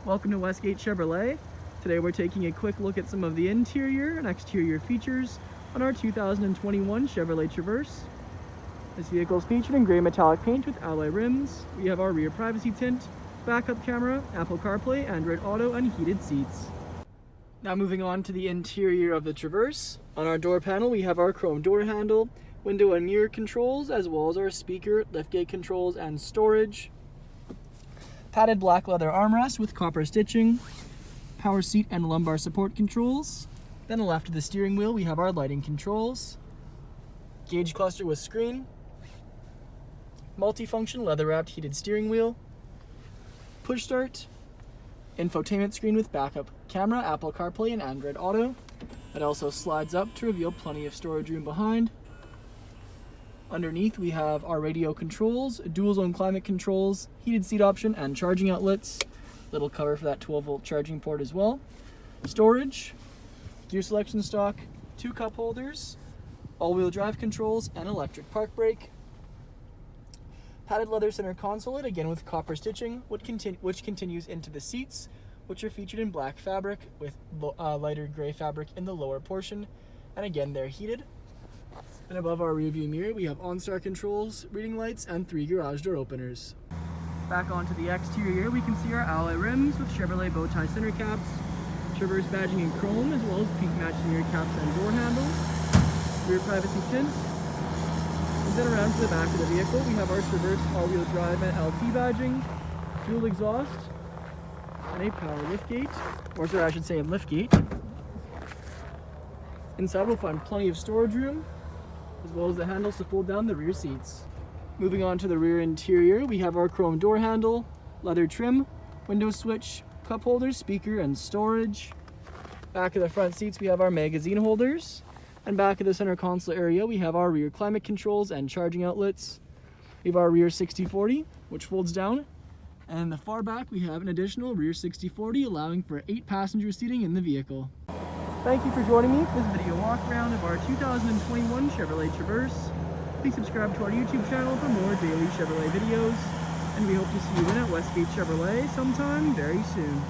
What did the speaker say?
Welcome to Westgate Chevrolet. Today we're taking a quick look at some of the interior and exterior features on our 2021 Chevrolet Traverse. This vehicle is featured in gray metallic paint with alloy rims. We have our rear privacy tint, backup camera, Apple CarPlay, Android Auto, and heated seats. Now moving on to the interior of the Traverse. On our door panel we have our chrome door handle, window and mirror controls, as well as our speaker, liftgate controls, and storage. Padded black leather armrest with copper stitching, power seat and lumbar support controls. Then left of the steering wheel we have our lighting controls, gauge cluster with screen, multifunction leather wrapped heated steering wheel, push start, infotainment screen with backup camera, Apple CarPlay, and Android Auto. It also slides up to reveal plenty of storage room behind. Underneath we have our radio controls, dual zone climate controls, heated seat option, and charging outlets. Little cover for that 12-volt charging port as well. Storage, gear selection stock, 2 cup holders, all-wheel drive controls, and electric park brake. Padded leather center console, again with copper stitching, which continues into the seats, which are featured in black fabric with lighter gray fabric in the lower portion, and again they're heated. And above our rear view mirror we have OnStar controls, reading lights, and 3 garage door openers. Back onto the exterior we can see our alloy rims with Chevrolet bow tie center caps, Traverse badging in chrome, as well as pink matching mirror caps and door handles, rear privacy tint. And then around to the back of the vehicle we have our Traverse all-wheel drive and LT badging, dual exhaust, and a power liftgate, or sorry, I should say a liftgate. Inside we'll find plenty of storage room, as well as the handles to fold down the rear seats. Moving on to the rear interior, we have our chrome door handle, leather trim, window switch, cup holders, speaker, and storage. Back of the front seats we have our magazine holders, and back of the center console area we have our rear climate controls and charging outlets. We have our rear 60/40, which folds down, and in the far back we have an additional rear 60/40, allowing for 8 passenger seating in the vehicle. Thank you for joining me for this video walk around of our 2021 Chevrolet Traverse. Please subscribe to our YouTube channel for more daily Chevrolet videos, and we hope to see you in at Westgate Chevrolet sometime very soon.